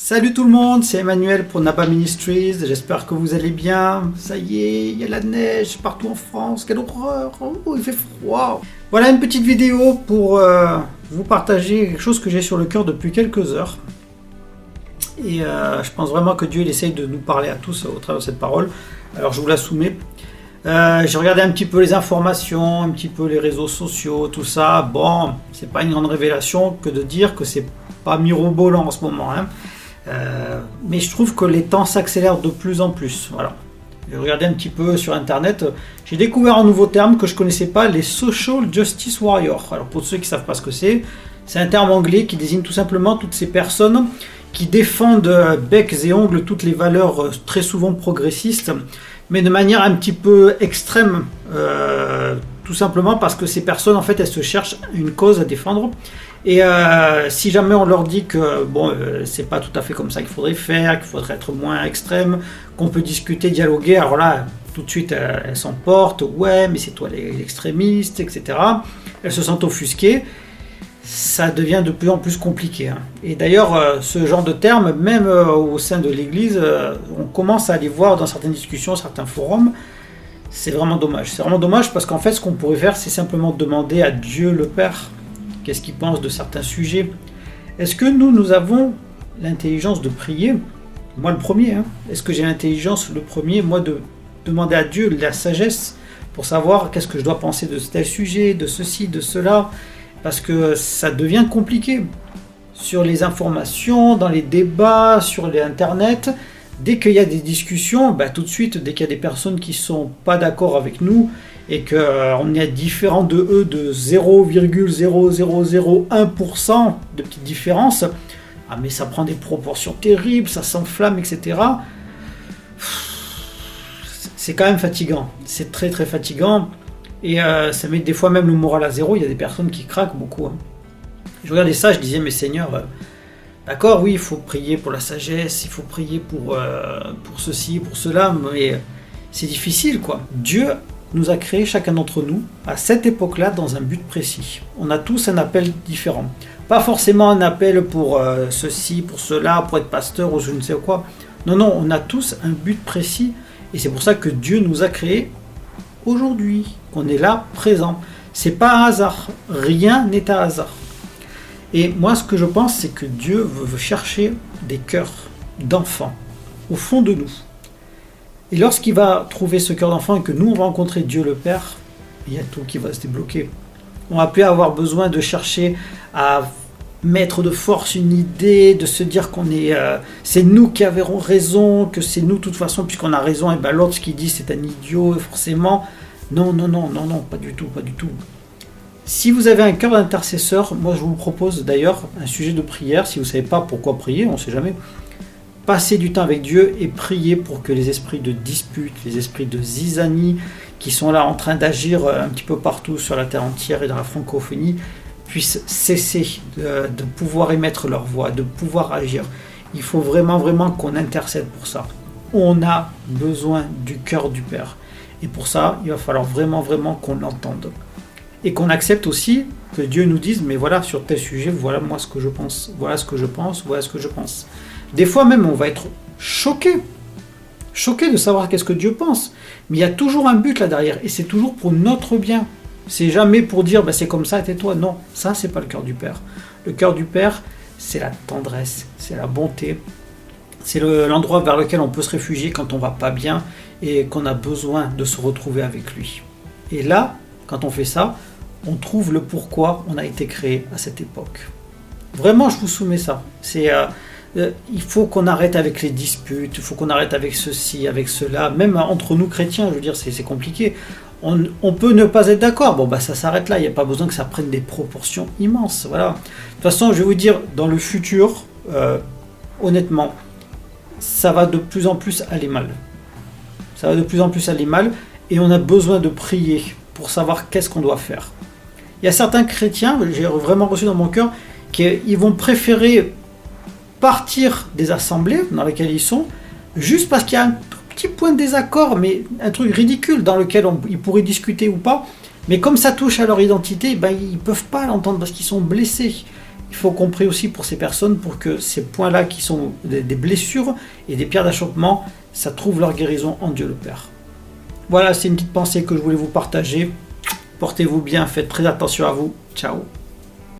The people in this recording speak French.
Salut tout le monde, c'est Emmanuel pour Napa Ministries, j'espère que vous allez bien. Ça y est, il y a la neige partout en France, quelle horreur, oh, il fait froid. Voilà une petite vidéo pour vous partager quelque chose que j'ai sur le cœur depuis quelques heures. Et je pense vraiment que Dieu il essaye de nous parler à tous au travers de cette parole. Alors je vous la soumets. J'ai regardé un petit peu les informations, un petit peu les réseaux sociaux, tout ça. Bon, c'est pas une grande révélation que de dire que c'est pas mirobolant en ce moment, hein. Mais je trouve que les temps s'accélèrent de plus en plus. Voilà. J'ai regardé un petit peu sur internet, j'ai découvert un nouveau terme que je connaissais pas, les Social Justice Warriors. Alors pour ceux qui savent pas ce que c'est un terme anglais qui désigne tout simplement toutes ces personnes qui défendent becs et ongles toutes les valeurs très souvent progressistes, mais de manière un petit peu extrême, tout simplement parce que ces personnes en fait elles se cherchent une cause à défendre. Et si jamais on leur dit que bon, c'est pas tout à fait comme ça qu'il faudrait faire, qu'il faudrait être moins extrême, qu'on peut discuter, dialoguer, alors là, tout de suite, elles s'emportent, ouais, mais c'est toi l'extrémiste, etc. Elles se sentent offusquées, ça devient de plus en plus compliqué, hein. Et d'ailleurs, ce genre de termes, même au sein de l'Église, on commence à les voir dans certaines discussions, certains forums. C'est vraiment dommage. C'est vraiment dommage parce qu'en fait, ce qu'on pourrait faire, c'est simplement demander à Dieu le Père qu'est-ce qu'il pense de certains sujets. Est-ce que nous avons l'intelligence de prier? Moi le premier, hein. Est-ce que j'ai l'intelligence le premier, moi, de demander à Dieu la sagesse pour savoir qu'est-ce que je dois penser de tel sujet, de ceci, de cela? Parce que ça devient compliqué. Sur les informations, dans les débats, sur les internet, dès qu'il y a des discussions, tout de suite, dès qu'il y a des personnes qui ne sont pas d'accord avec nous, et qu'on est différent de eux de 0,0001% de petites différences, ah mais ça prend des proportions terribles, ça s'enflamme, etc. C'est quand même fatigant, c'est très très fatigant, et ça met des fois même le moral à zéro. Il y a des personnes qui craquent beaucoup, hein. Je regardais ça, je disais, mais Seigneur, d'accord, oui, il faut prier pour la sagesse, il faut prier pour ceci, pour cela, mais c'est difficile, quoi. Dieu nous a créé chacun d'entre nous à cette époque-là dans un but précis. On a tous un appel différent. Pas forcément un appel pour ceci, pour cela, pour être pasteur ou je ne sais quoi. Non, non, on a tous un but précis et c'est pour ça que Dieu nous a créés aujourd'hui, qu'on est là, présent. C'est pas un hasard. Rien n'est un hasard. Et moi, ce que je pense, c'est que Dieu veut chercher des cœurs d'enfants au fond de nous. Et lorsqu'il va trouver ce cœur d'enfant et que nous on va rencontrer Dieu le Père, il y a tout qui va se débloquer. On va plus avoir besoin de chercher à mettre de force une idée, de se dire qu'on est, c'est nous qui avons raison, que c'est nous de toute façon, puisqu'on a raison, et l'autre ce qu'il dit c'est un idiot, forcément. Non, non, non, non, non, pas du tout, pas du tout. Si vous avez un cœur d'intercesseur, moi je vous propose d'ailleurs un sujet de prière, si vous ne savez pas pourquoi prier, on ne sait jamais. Passer du temps avec Dieu et prier pour que les esprits de dispute, les esprits de zizanie, qui sont là en train d'agir un petit peu partout sur la terre entière et dans la francophonie, puissent cesser de pouvoir émettre leur voix, de pouvoir agir. Il faut vraiment, vraiment qu'on intercède pour ça. On a besoin du cœur du Père. Et pour ça, il va falloir vraiment, vraiment qu'on l'entende. Et qu'on accepte aussi que Dieu nous dise, mais voilà, sur tel sujet, voilà moi ce que je pense, voilà ce que je pense, voilà ce que je pense. Des fois même, on va être choqué de savoir qu'est-ce que Dieu pense. Mais il y a toujours un but là derrière, et c'est toujours pour notre bien. C'est jamais pour dire, c'est comme ça, tais-toi. Non, ça, c'est pas le cœur du Père. Le cœur du Père, c'est la tendresse, c'est la bonté. C'est l'endroit vers lequel on peut se réfugier quand on va pas bien et qu'on a besoin de se retrouver avec lui. Et là, quand on fait ça, on trouve le pourquoi on a été créé à cette époque. Vraiment, je vous soumets ça. Il faut qu'on arrête avec les disputes, il faut qu'on arrête avec ceci, avec cela, même entre nous chrétiens, je veux dire, c'est compliqué. On peut ne pas être d'accord, ça s'arrête là, il n'y a pas besoin que ça prenne des proportions immenses, voilà. De toute façon, je vais vous dire, dans le futur, honnêtement, ça va de plus en plus aller mal. Ça va de plus en plus aller mal, et on a besoin de prier pour savoir qu'est-ce qu'on doit faire. Il y a certains chrétiens, j'ai vraiment reçu dans mon cœur, qu'ils vont préférer partir des assemblées dans lesquelles ils sont, juste parce qu'il y a un tout petit point de désaccord, mais un truc ridicule dans lequel ils pourraient discuter ou pas, mais comme ça touche à leur identité, ils ne peuvent pas l'entendre parce qu'ils sont blessés. il faut qu'on prie aussi pour ces personnes, pour que ces points-là qui sont des blessures et des pierres d'achoppement, ça trouve leur guérison en Dieu le Père. Voilà, c'est une petite pensée que je voulais vous partager. Portez-vous bien, faites très attention à vous. Ciao.